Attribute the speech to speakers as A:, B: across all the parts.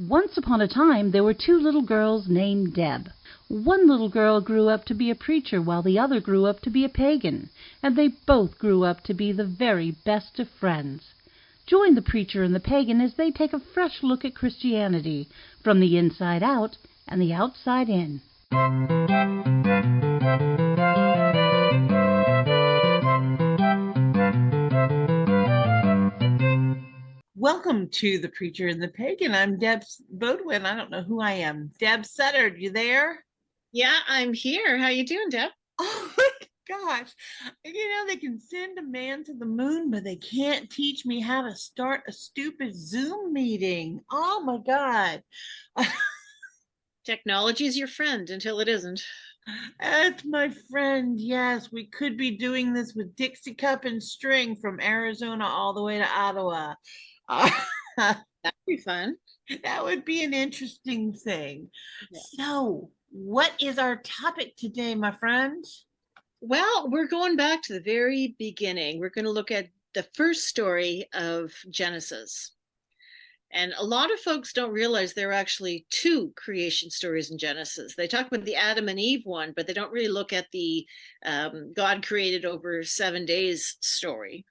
A: Once upon a time there were two little girls named Deb. One little girl grew up to be a preacher while the other grew up to be a pagan, and they both grew up to be the very best of friends. Join the preacher and the pagan as they take a fresh look at Christianity, from the inside out and the outside in.
B: Welcome to The Preacher and the Pagan. I'm Deb Bodwin. I don't know who I am. Deb Sutter, you there?
C: Yeah, I'm here. How you doing, Deb?
B: Oh my gosh. They can send a man to the moon, but they can't teach me how to start a stupid Zoom meeting. Oh my God.
C: Technology is your friend until it isn't.
B: That's my friend. Yes, we could be doing this with Dixie Cup and String from Arizona all the way to Ottawa.
C: That'd be fun.
B: That would be an interesting thing.
C: Yeah.
B: So, what is our topic today, my friend?
C: Well, we're going back to the very beginning. We're going to look at the first story of Genesis. And a lot of folks don't realize there are actually two creation stories in Genesis. They talk about the Adam and Eve one, but they don't really look at the God created over 7 days story.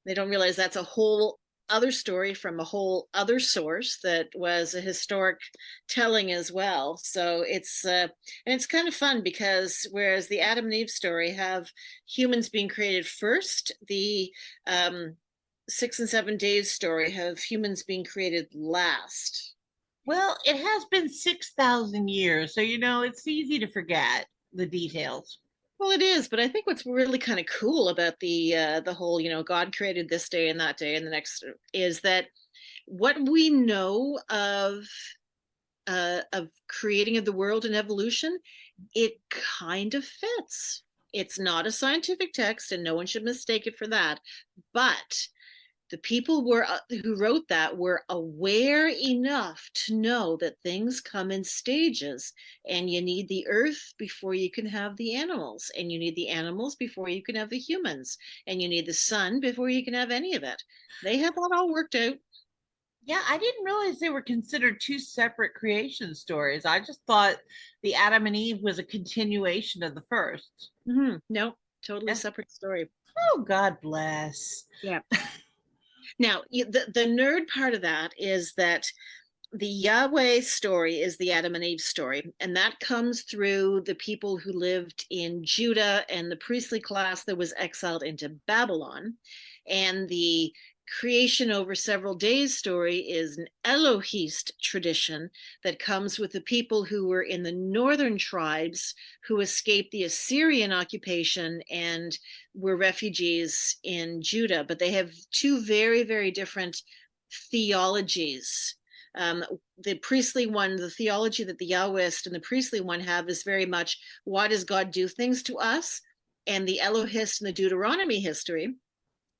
C: They don't realize that's a whole other story from a whole other source that was a historic telling as well. So it's kind of fun because whereas the Adam and Eve story have humans being created first, the 6 and 7 days story have humans being created last.
B: Well, it has been 6,000 years, so it's easy to forget the details.
C: Well, it is, but I think what's really kind of cool about the whole, God created this day and that day and the next is that what we know of creating of the world and evolution, it kind of fits. It's not a scientific text, and no one should mistake it for that. But the people who wrote that were aware enough to know that things come in stages, and you need the earth before you can have the animals, and you need the animals before you can have the humans, and you need the sun before you can have any of it. They have that all worked out.
B: Yeah, I didn't realize they were considered two separate creation stories. I just thought the Adam and Eve was a continuation of the first.
C: No, totally separate story.
B: Oh, God bless.
C: Yeah. Now, the nerd part of that is that the Yahweh story is the Adam and Eve story, and that comes through the people who lived in Judah and the priestly class that was exiled into Babylon. And the creation over several days story is an Elohist tradition that comes with the people who were in the northern tribes who escaped the Assyrian occupation and were refugees in Judah. But they have two very, very different theologies. The priestly one, the theology that the Yahwist and the priestly one have is very much, why does God do things to us? And the Elohist and the Deuteronomy history,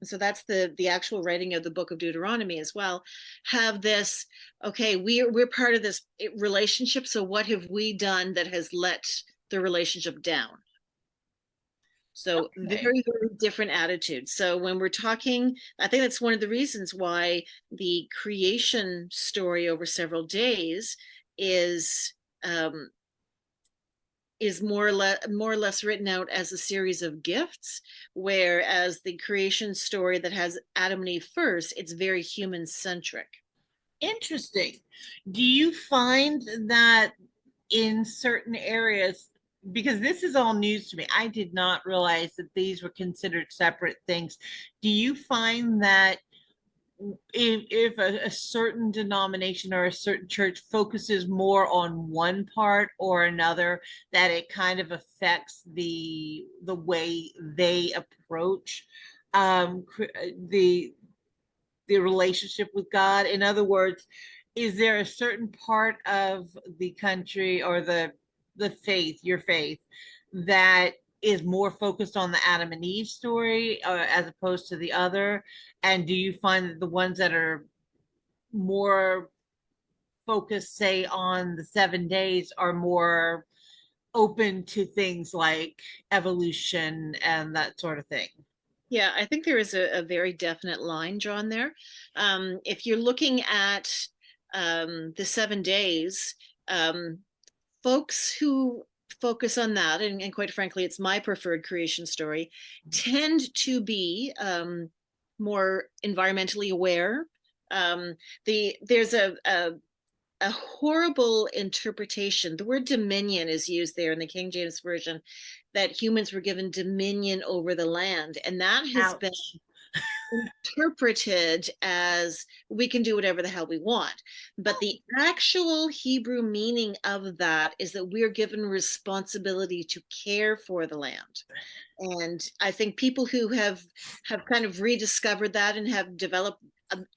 C: so that's the actual writing of the book of Deuteronomy as well, have this, okay, we're part of this relationship, so what have we done that has let the relationship down? So okay. Very, very different attitudes. So when we're talking, I think that's one of the reasons why the creation story over several days is more or less written out as a series of gifts, whereas the creation story that has Adam and Eve first, it's very human-centric.
B: Interesting. Do you find that in certain areas, because this is all news to me, I did not realize that these were considered separate things. Do you find that if a certain denomination or a certain church focuses more on one part or another, that it kind of affects the way they approach the relationship with God? In other words, is there a certain part of the country or the faith, your faith, that is more focused on the Adam and Eve story as opposed to the other? And do you find that the ones that are more focused, say, on the 7 days are more open to things like evolution and that sort of thing?
C: Yeah, I think there is a very definite line drawn there. If you're looking at the 7 days, folks who focus on that, and quite frankly, it's my preferred creation story, tend to be more environmentally aware. There's a horrible interpretation. The word dominion is used there in the King James Version, that humans were given dominion over the land. And that has been interpreted as we can do whatever the hell we want. But the actual Hebrew meaning of that is that we're given responsibility to care for the land. And I think people who have kind of rediscovered that and have developed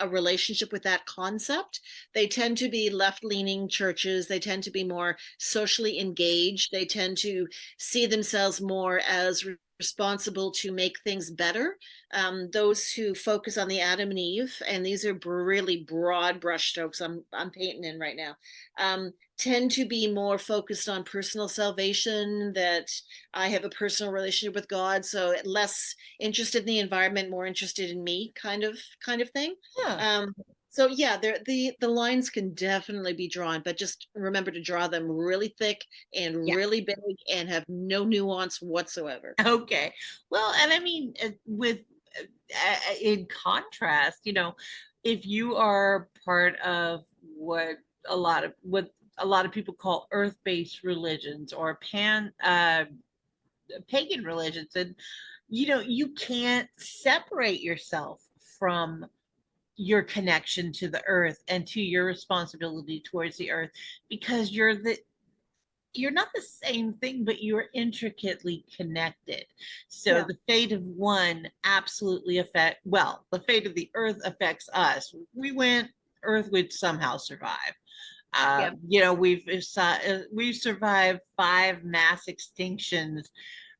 C: a relationship with that concept, they tend to be left-leaning churches. They tend to be more socially engaged. They tend to see themselves more as responsible to make things better. Those who focus on the Adam and Eve, and these are really broad brushstrokes I'm painting in right now, tend to be more focused on personal salvation, that I have a personal relationship with God, so less interested in the environment, more interested in me, kind of thing.
B: Yeah.
C: So yeah, the lines can definitely be drawn, but just remember to draw them really thick and really big and have no nuance whatsoever.
B: Okay. Well, and I mean, in contrast, if you are part of what a lot of people call earth-based religions or pagan religions, and you can't separate yourself from your connection to the earth and to your responsibility towards the earth, because you're not the same thing, but you're intricately connected. So
C: Yeah.
B: the fate of one absolutely the fate of the earth affects us. Earth would somehow survive. We've survived 5 mass extinctions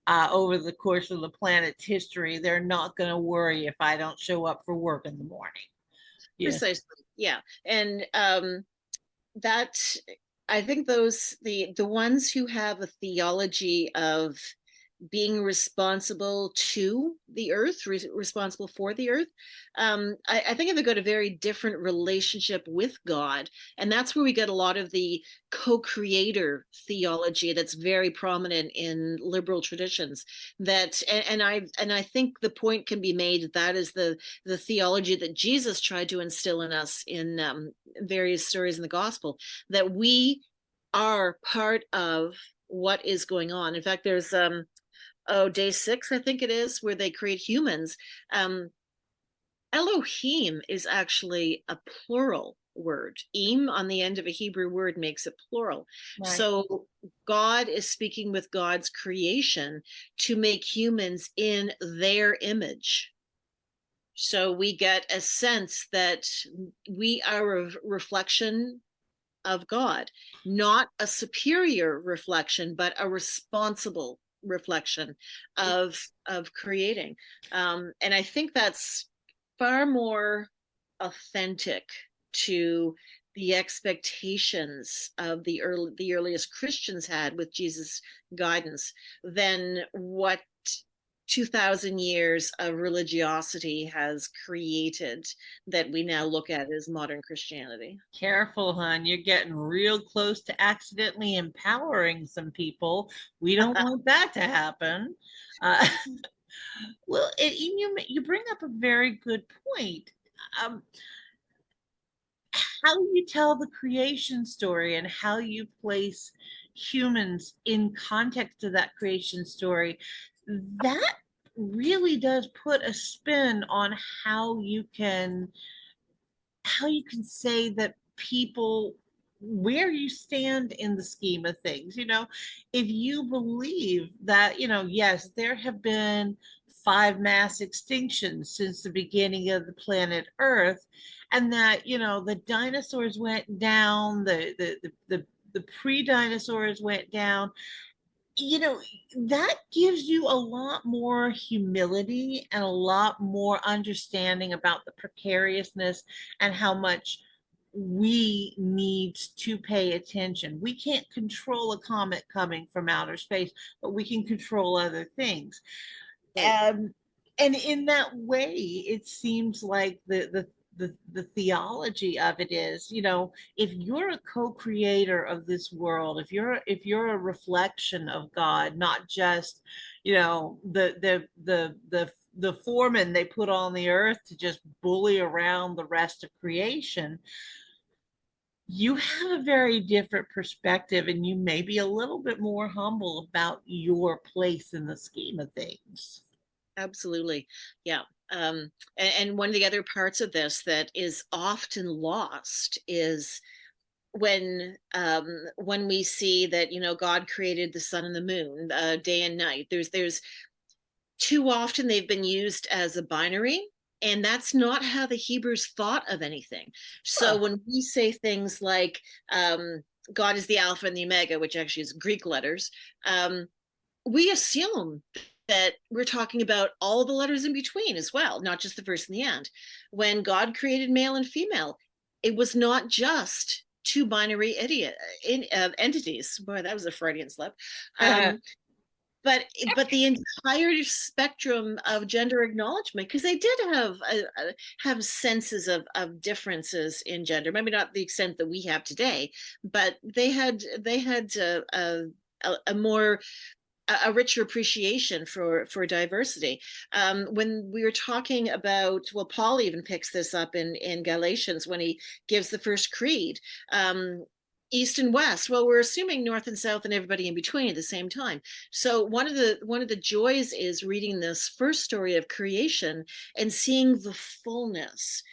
B: over the course of the planet's history. They're not going to worry if I don't show up for work in the morning. Yeah.
C: Precisely. Yeah. And that, I think the ones who have a theology of being responsible to the earth, responsible for the earth, I think they've got a very different relationship with God. And that's where we get a lot of the co-creator theology that's very prominent in liberal traditions. And I think the point can be made that is the theology that Jesus tried to instill in us in various stories in the gospel, that we are part of what is going on. In fact, there's day 6, I think it is, where they create humans. Elohim is actually a plural word. Im on the end of a Hebrew word makes it plural. Right. So God is speaking with God's creation to make humans in their image. So we get a sense that we are a reflection of God, not a superior reflection, but a responsible reflection of creating. And I think that's far more authentic to the expectations of the earliest Christians had with Jesus' guidance than what 2,000 years of religiosity has created that we now look at as modern Christianity.
B: Careful, hon. You're getting real close to accidentally empowering some people. We don't want that to happen. Well, you bring up a very good point. How you tell the creation story and how you place humans in context of that creation story, that really does put a spin on how you can say that people, where you stand in the scheme of things. If you believe that, yes, there have been 5 mass extinctions since the beginning of the planet Earth, and that, the dinosaurs went down, the pre-dinosaurs went down, that gives you a lot more humility and a lot more understanding about the precariousness and how much we need to pay attention. We can't control a comet coming from outer space, but we can control other things. And in that way, it seems like the theology of it is, if you're a co-creator of this world, if you're a reflection of God, not just, the foreman they put on the earth to just bully around the rest of creation, you have a very different perspective, and you may be a little bit more humble about your place in the scheme of things.
C: Absolutely. Yeah. And one of the other parts of this that is often lost is when we see that, God created the sun and the moon, day and night. There's too often they've been used as a binary, and that's not how the Hebrews thought of anything. So
B: Huh.
C: when we say things like, God is the Alpha and the Omega, which actually is Greek letters, we assume that we're talking about all the letters in between as well, not just the first and the end. When God created male and female, it was not just two binary entities. Boy, that was a Freudian slip. But the entire spectrum of gender acknowledgement, because they did have senses of differences in gender, maybe not the extent that we have today, but they had a more a richer appreciation for diversity. When we were talking about, well, Paul even picks this up in Galatians when he gives the first creed, east and west. Well, we're assuming north and south and everybody in between at the same time. So one of the joys is reading this first story of creation and seeing the fullness.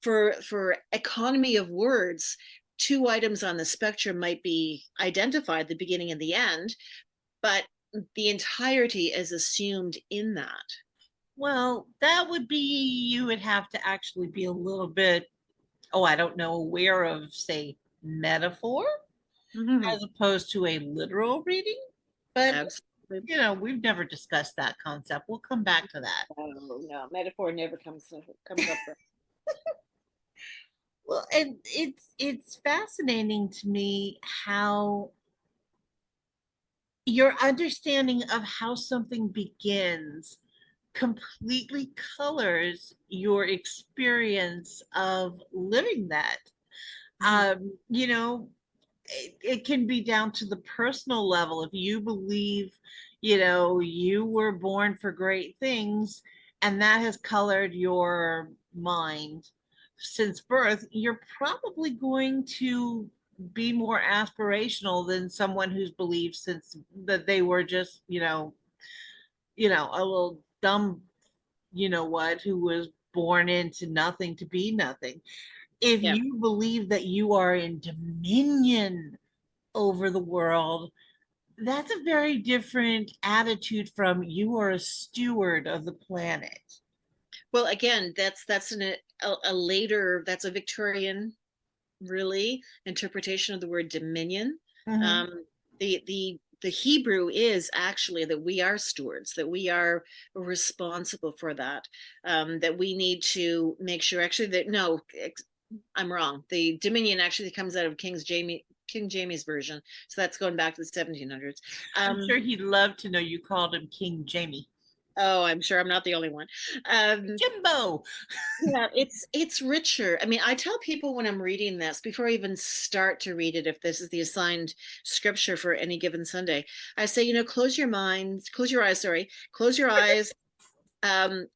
C: For economy of words, two items on the spectrum might be identified, the beginning and the end, but the entirety is assumed in that.
B: Well, that would be, you would have to actually be a little bit, oh, I don't know, aware of, say, metaphor
C: Mm-hmm.
B: as opposed to a literal reading. But,
C: Absolutely.
B: we've never discussed that concept. We'll come back to that.
C: No, no, metaphor never comes up.
B: Well, and it's fascinating to me how your understanding of how something begins completely colors your experience of living that.
C: Mm-hmm.
B: It can be down to the personal level. If you believe, you were born for great things, and that has colored your mind since birth, you're probably going to be more aspirational than someone who's believed since that they were just, a little dumb, what, who was born into nothing to be nothing. If
C: Yeah.
B: you believe that you are in dominion over the world, that's a very different attitude from you are a steward of the planet.
C: Well, again, a later, that's a Victorian, really, interpretation of the word dominion.
B: Mhm.
C: The Hebrew is actually that we are stewards, that we are responsible for that, that we need to make sure. Actually, that no, I'm wrong. The dominion actually comes out of King Jamie's version, so that's going back to the 1700s.
B: I'm sure he'd love to know you called him King Jamie.
C: Oh, I'm sure I'm not the only one.
B: Jimbo.
C: Yeah, it's richer. I mean, I tell people when I'm reading this, before I even start to read it, if this is the assigned scripture for any given Sunday, I say, close your mind, close your eyes, sorry, close your eyes.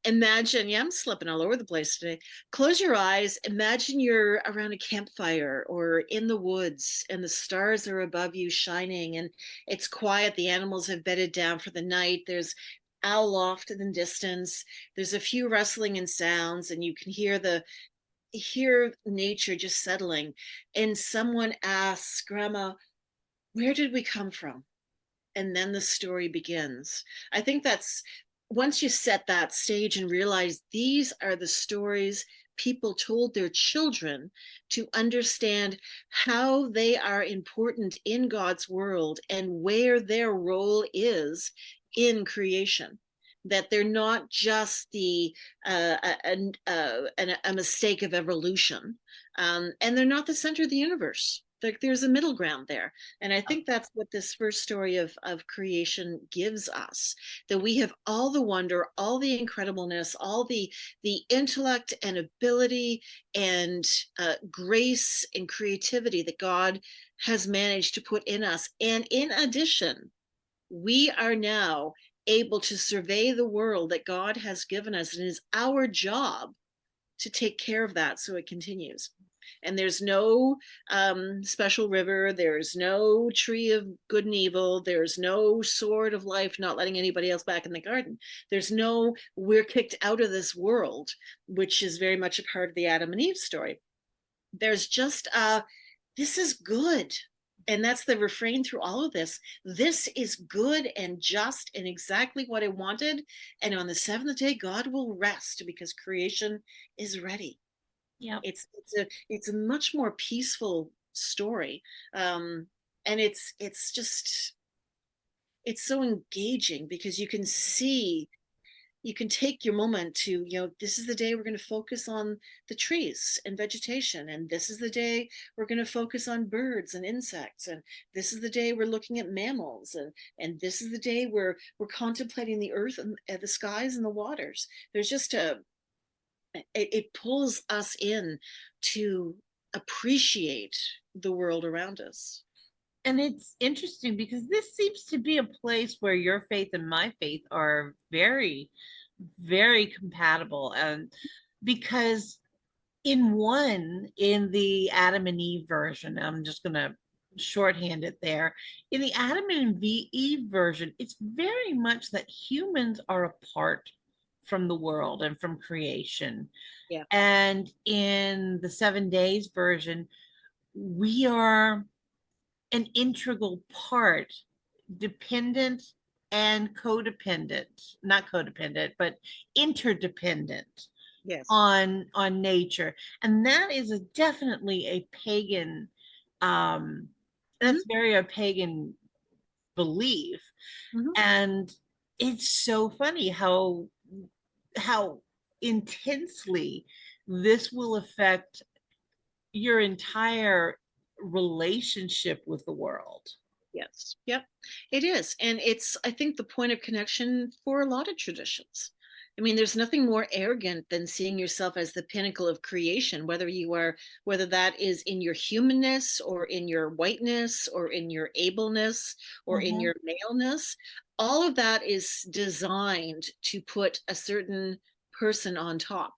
C: Imagine, yeah, I'm slipping all over the place today. Close your eyes, imagine you're around a campfire or in the woods and the stars are above you shining and it's quiet. The animals have bedded down for the night. There's aloft in the distance. There's a few rustling and sounds, and you can hear nature just settling. And someone asks, Grandma, where did we come from? And then the story begins. I think that's once you set that stage and realize these are the stories people told their children to understand how they are important in God's world and where their role is in creation. That they're not just a mistake of evolution, and they're not the center of the universe. There's a middle ground there. And I think that's what this first story of creation gives us, that we have all the wonder, all the incredibleness, all the intellect and ability and grace and creativity that God has managed to put in us. And in addition, we are now able to survey the world that God has given us. And it is our job to take care of that so it continues. And there's no special river, there's no tree of good and evil, there's no sword of life not letting anybody else back in the garden. There's no we're kicked out of this world, which is very much a part of the Adam and Eve story. There's just this is good. And that's the refrain through all of this. This is good and just and exactly what I wanted. And on the seventh day, God will rest because creation is ready.
B: Yeah.
C: It's a much more peaceful story. And it's just it's so engaging because you can see, you can take your moment to, this is the day we're going to focus on the trees and vegetation, and this is the day we're going to focus on birds and insects, and this is the day we're looking at mammals, and this is the day we're contemplating the earth and the skies and the waters. There's just it pulls us in to appreciate the world around us.
B: And it's interesting because this seems to be a place where your faith and my faith are very, very compatible. And because in the Adam and Eve version, I'm just going to shorthand it there. In the Adam and Eve version, it's very much that humans are apart from the world and from creation.
C: Yeah.
B: And in the 7 days version, we are an integral part, dependent and codependent, not codependent, but interdependent.
C: Yes.
B: On nature. And that is definitely a pagan, that's very a pagan belief. And it's so funny how intensely this will affect your entire relationship with the world.
C: Yes. Yep. It is. And it's, I think, the point of connection for a lot of traditions. I mean, there's nothing more arrogant than seeing yourself as the pinnacle of creation, whether that is in your humanness or in your whiteness or in your ableness or in your maleness. All of that is designed to put a certain person on top.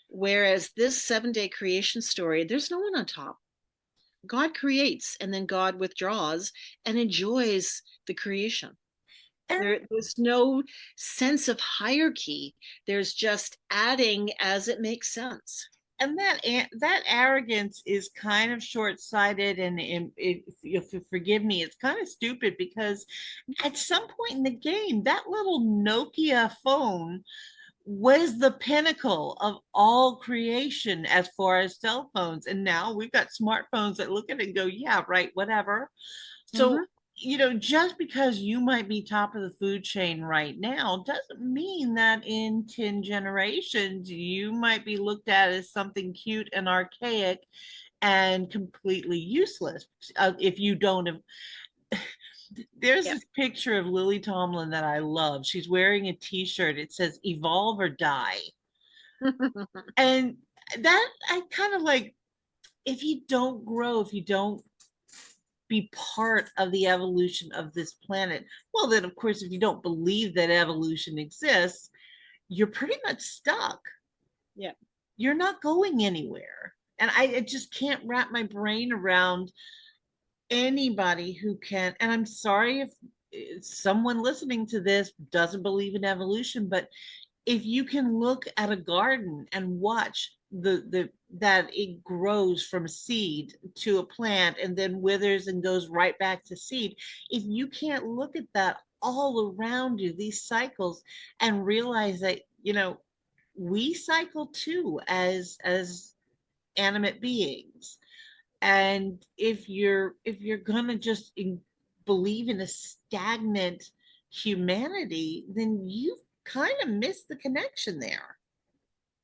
C: Whereas this 7 day creation story, there's no one on top. God creates and then God withdraws and enjoys the creation. There's no sense of hierarchy. There's just adding as it makes sense.
B: And that arrogance is kind of short-sighted, and if you forgive me, it's kind of stupid, because at some point in the game, that little Nokia phone was the pinnacle of all creation as far as cell phones. And now we've got smartphones that look at it and go, yeah, right, whatever. So, just because you might be top of the food chain right now doesn't mean that in 10 generations you might be looked at as something cute and archaic and completely useless if you don't have. There's this picture of Lily Tomlin that I love. She's wearing a t-shirt. It says evolve or die. And that, I kind of like, if you don't grow, if you don't be part of the evolution of this planet, well, then of course, if you don't believe that evolution exists, you're pretty much stuck.
C: Yeah.
B: You're not going anywhere. And I just can't wrap my brain around anybody who can, and I'm sorry if someone listening to this doesn't believe in evolution, but if you can look at a garden and watch that it grows from seed to a plant and then withers and goes right back to seed, if you can't look at that all around you, these cycles, and realize that we cycle too as animate beings. And if you're gonna just believe in a stagnant humanity, then you've kind of missed the connection there.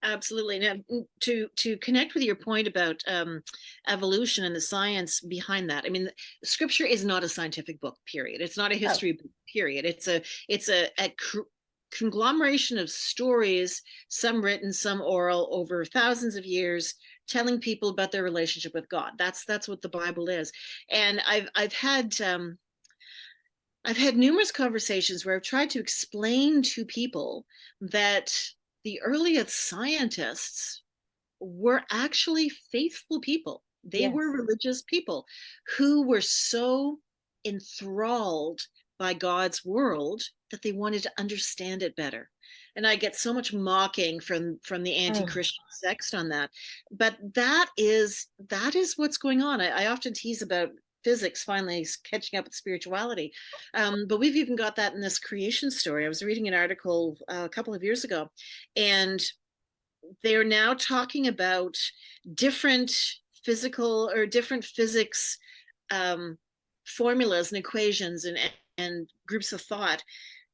C: Absolutely. Now, to connect with your point about evolution and the science behind that, I mean, Scripture is not a scientific book. Period. It's not a
B: Oh,
C: history book. Period. It's a conglomeration of stories, some written, some oral, over thousands of years, telling people about their relationship with God. That's what the Bible is. And I've had numerous conversations where I've tried to explain to people that the earliest scientists were actually faithful people. They were
B: yes.
C: religious people who were so enthralled by God's world that they wanted to understand it better. And I get so much mocking from the
B: Oh,
C: anti-Christian sext on that. But that is what's going on. I often tease about physics finally catching up with spirituality. But we've even got that in this creation story. I was reading an article a couple of years ago, and they're now talking about different physical or different physics um, formulas and equations and groups of thought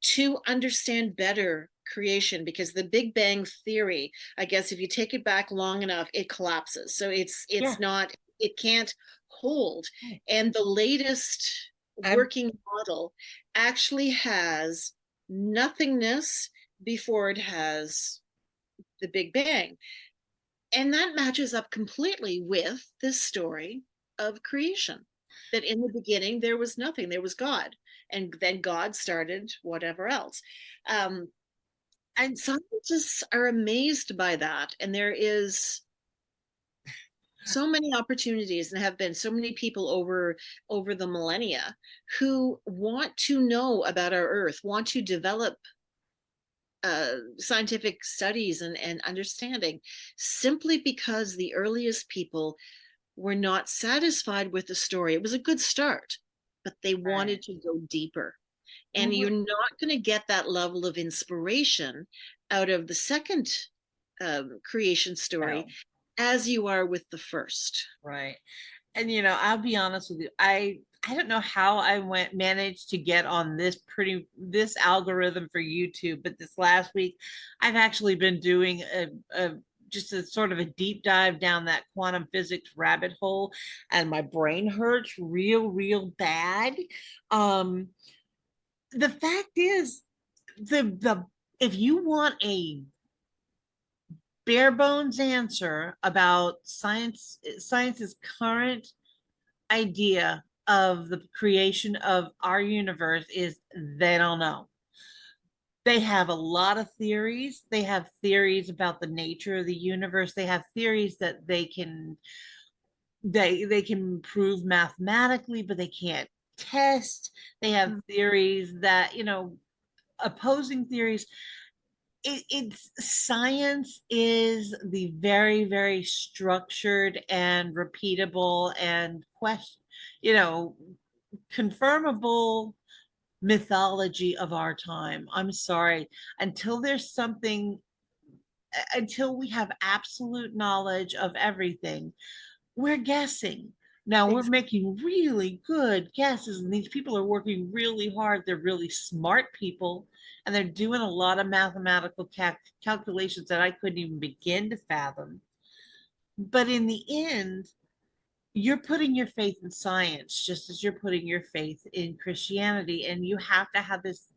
C: to understand better creation, because the Big Bang theory, I guess if you take it back long enough, it collapses. So
B: yeah.
C: it can't hold. And the latest
B: I'm
C: working model actually has nothingness before it has the Big Bang. And that matches up completely with this story of creation, that in the beginning there was nothing, there was God. And then God started whatever else. And scientists are amazed by that. And there is so many opportunities and have been so many people over the millennia who want to know about our earth, want to develop scientific studies and understanding, simply because the earliest people were not satisfied with the story. It was a good start, but they
B: right.
C: wanted to go deeper. And
B: Well,
C: you're not going to get that level of inspiration out of the second creation story
B: no,
C: as you are with the first.
B: right. And I'll be honest with you. I don't know how I managed to get on this algorithm for YouTube, but this last week I've actually been doing a just a sort of a deep dive down that quantum physics rabbit hole, and my brain hurts real bad. Um, the fact is, the if you want a bare bones answer about science's current idea of the creation of our universe, is they don't know. They have a lot of theories. They have theories about the nature of the universe. They have theories that they can prove mathematically, but they can't test. They have theories that, opposing theories. It's science is the very structured and repeatable and you know confirmable mythology of our time. I'm sorry, until there's something, until we have absolute knowledge of everything, we're guessing. Now we're making really good guesses, and these people are working really hard. They're really smart people, and they're doing a lot of mathematical calculations that I couldn't even begin to fathom. But in the end, you're putting your faith in science just as you're putting your faith in Christianity, and you have to have this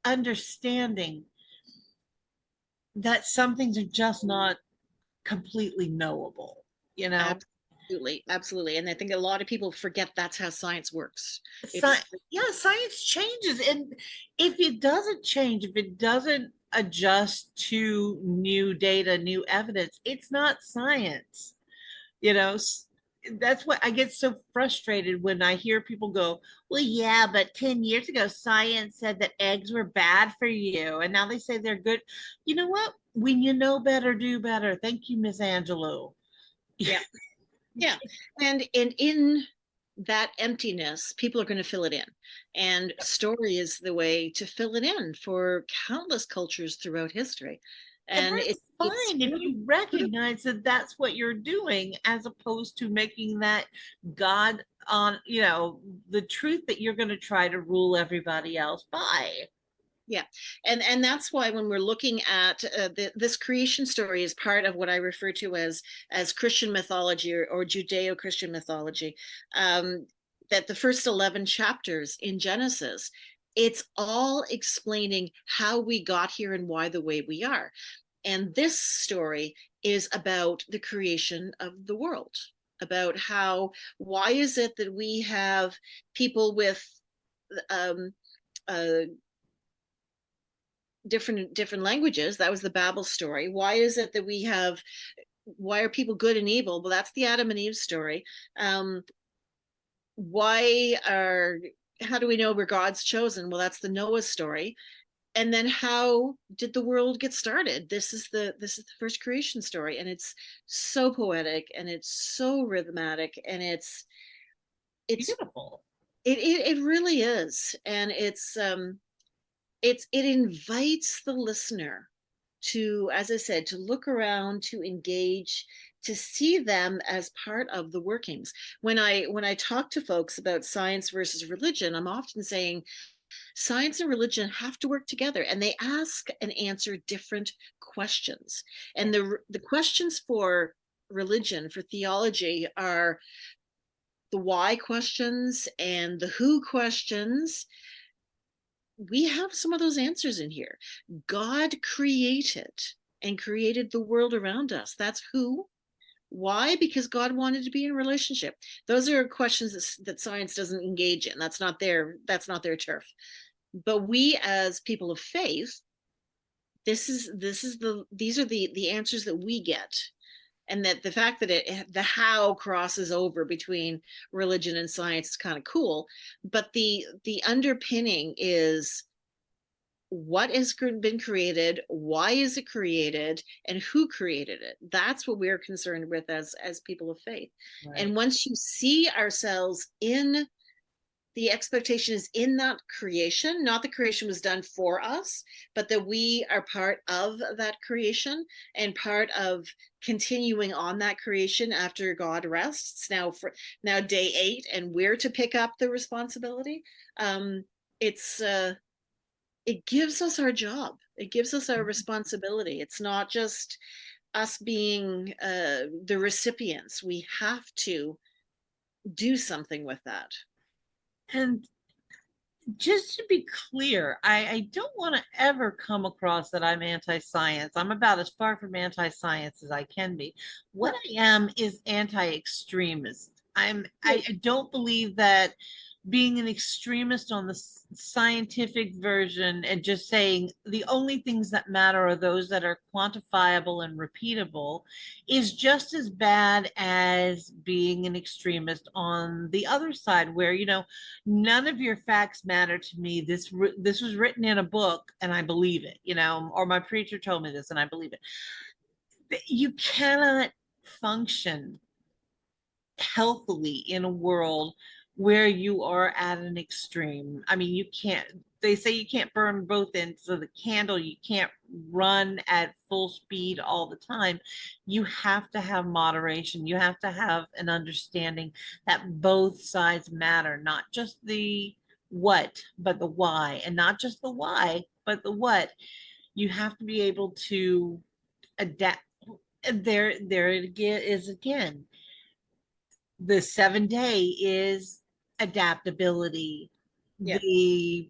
B: understanding that some things are just not completely knowable, you know?
C: Absolutely, absolutely. And I think a lot of people forget that's how science works.
B: Sci-
C: It's
B: yeah, science changes. And if it doesn't change, if it doesn't adjust to new data, new evidence, it's not science. You know, that's what I get so frustrated when I hear people go, well, yeah, but 10 years ago, science said that eggs were bad for you. And now they say they're good. You know what? When you know better, do better. Thank you, Miss Angelo.
C: yeah, yeah. And in that emptiness, people are going to fill it in. And story is the way to fill it in for countless cultures throughout history.
B: And
C: And
B: that's
C: it's
B: fine if you recognize that that's what you're doing, as opposed to making that God on, the truth that you're going to try to rule everybody else by.
C: Yeah, and that's why when we're looking at this creation story is part of what I refer to as Christian mythology or Judeo-Christian mythology. That the first 11 chapters in Genesis, it's all explaining how we got here and why the way we are. And this story is about the creation of the world, about why is it that we have people with uh, different languages. That was the Babel story. Why is it that why are people good and evil? Well, that's the Adam and Eve story. Why how do we know we're God's chosen? Well, that's the Noah story. And then how did the world get started? This is the first creation story, and it's so poetic and it's so rhythmic and it's
B: beautiful.
C: It really is, and it invites the listener to, as I said, to look around, to engage, to see them as part of the workings. When I talk to folks about science versus religion, I'm often saying science and religion have to work together, and they ask and answer different questions. And the questions for religion, for theology, are the why questions and the who questions. We have some of those answers in here. God created the world around us. That's who. Why? Because God wanted to be in a relationship. Those are questions that science doesn't engage in. That's not their turf. But we, as people of faith, these are the answers that we get. And that the fact that the how crosses over between religion and science is kind of cool, but the underpinning is what has been created, why is it created, and who created it. That's what we're concerned with as people of faith. Right. And once you see ourselves in the expectation is in that creation, not the creation was done for us, but that we are part of that creation and part of continuing on that creation after God rests. Now day 8, and we're to pick up the responsibility. It gives us our job. It gives us our responsibility. It's not just us being the recipients. We have to do something with that.
B: And just to be clear, I don't want to ever come across that I'm anti-science. I'm about as far from anti-science as I can be. What I am is anti-extremist. I don't believe that being an extremist on the scientific version and just saying the only things that matter are those that are quantifiable and repeatable is just as bad as being an extremist on the other side, where, you know, none of your facts matter to me. This was written in a book and I believe it, you know, or my preacher told me this and I believe it. You cannot function healthily in a world where you are at an extreme. I mean, you can't, they say you can't burn both ends of the candle. You can't run at full speed all the time. You have to have moderation. You have to have an understanding that both sides matter, not just the what, but the why, and not just the why, but the what. You have to be able to adapt. There it is again. The 7-day is adaptability. Yeah. The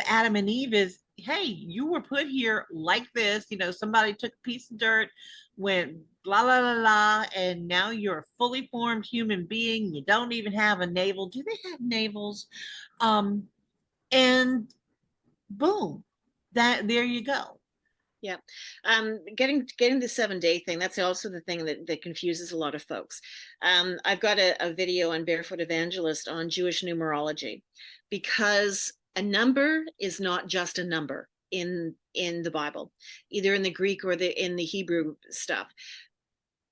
B: Adam and Eve is, hey, you were put here like this, you know, somebody took a piece of dirt, went blah la la la, and now you're a fully formed human being. You don't even have a navel. Do they have navels? And boom, there you go.
C: Yeah. Getting the 7-day thing, that's also the thing that confuses a lot of folks. I've got a video on Barefoot Evangelist on Jewish numerology, because a number is not just a number in the Bible, either in the Greek or in the Hebrew stuff.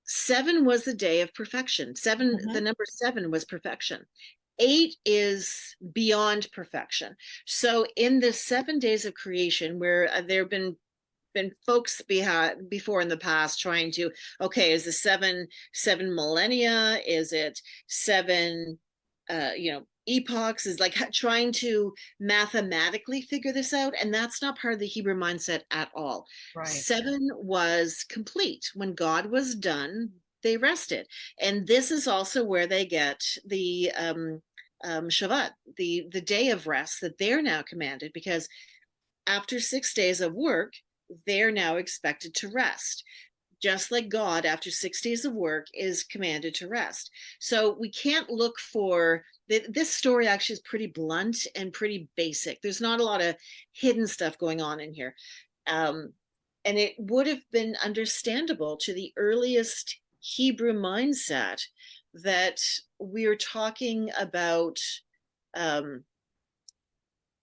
C: 7 was the day of perfection. The number 7 was perfection. 8 is beyond perfection. So in the 7 days of creation, where there have been folks before in the past trying to, okay, is the seven millennia? Is it 7 epochs, is like trying to mathematically figure this out, and that's not part of the Hebrew mindset at all.
B: Right.
C: 7 was complete. When God was done, they rested, and this is also where they get the Shabbat, the day of rest that they're now commanded, because after 6 days of work, they're now expected to rest. Just like God, after 6 days of work, is commanded to rest. So we can't look for this story. Actually is pretty blunt and pretty basic. There's not a lot of hidden stuff going on in here. And it would have been understandable to the earliest Hebrew mindset that we're talking about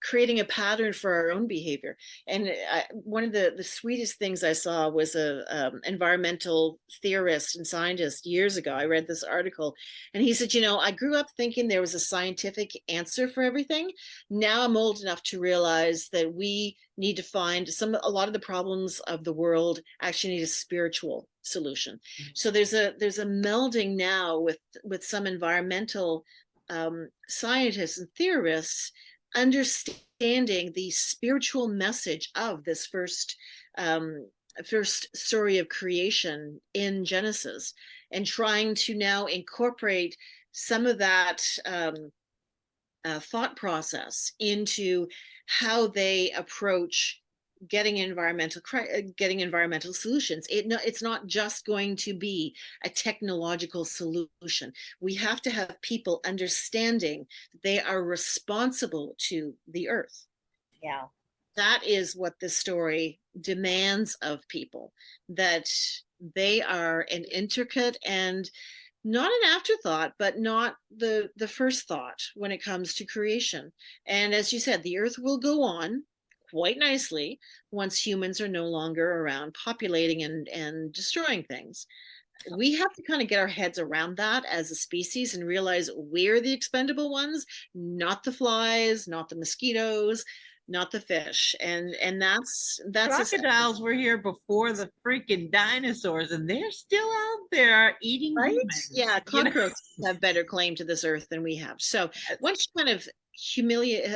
C: creating a pattern for our own behavior. And one of the sweetest things I saw was a environmental theorist and scientist years ago. I read this article, and he said, I grew up thinking there was a scientific answer for everything. Now I'm old enough to realize that we need to find a lot of the problems of the world actually need a spiritual solution. Mm-hmm. So there's a melding now with some environmental scientists and theorists understanding the spiritual message of this first story of creation in Genesis, and trying to now incorporate some of that thought process into how they approach getting environmental solutions. It's not just going to be a technological solution. We have to have people understanding that they are responsible to the earth.
B: Yeah.
C: That is what this story demands of people, that they are an intricate and not an afterthought, but not the first thought when it comes to creation. And as you said, the earth will go on quite nicely once humans are no longer around populating and destroying things. We have to kind of get our heads around that as a species and realize we're the expendable ones, not the flies, not the mosquitoes, not the fish. And that's
B: crocodiles were here before the freaking dinosaurs, and they're still out there eating humans.
C: Yeah, cockroaches have better claim to this earth than we have. So once you kind of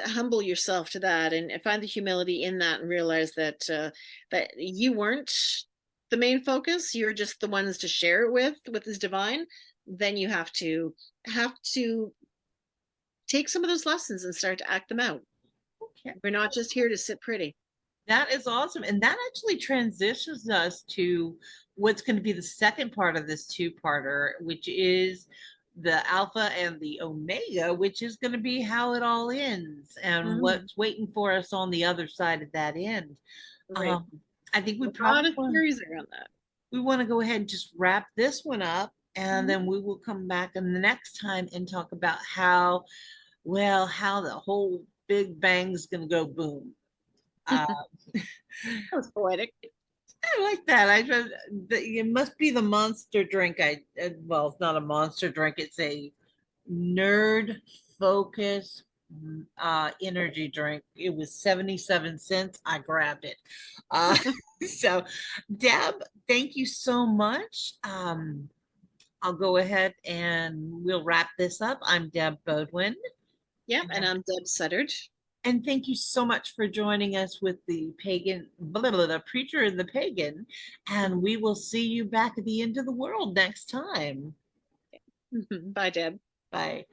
C: humble yourself to that and find the humility in that, and realize that that you weren't the main focus, you're just the ones to share it with this divine, then you have to take some of those lessons and start to act them out. Okay. We're not just here to sit pretty.
B: That is awesome. And that actually transitions us to what's going to be the second part of this two-parter, which is the Alpha and the Omega, which is going to be how it all ends and what's waiting for us on the other side of that end. Right. I think we probably
C: a lot of theories around that.
B: We want to go ahead and just wrap this one up, and then we will come back in the next time and talk about how the whole Big Bang's going to go boom.
C: That was poetic.
B: I like that. It must be the monster drink. Well, it's not a monster drink. It's a nerd focus energy drink. It was 77 cents. I grabbed it. So, Deb, thank you so much. I'll go ahead and we'll wrap this up. I'm Deb Bodwin.
C: Yeah, and I'm Deb Suttard.
B: And thank you so much for joining us with the the Preacher and the Pagan. And we will see you back at the end of the world next time.
C: Bye, Deb.
B: Bye.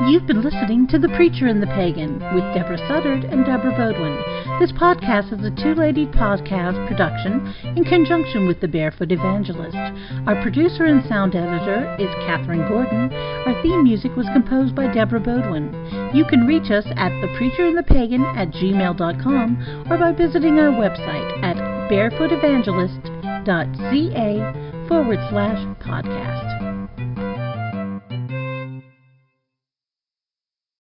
A: You've been listening to The Preacher and the Pagan with Deborah Suttard and Deborah Bodwin. This podcast is a two-lady podcast production in conjunction with The Barefoot Evangelist. Our producer and sound editor is Catherine Gordon. Our theme music was composed by Deborah Bodwin. You can reach us at thepreacherandthepagan@gmail.com or by visiting our website at barefootevangelist.ca/podcast.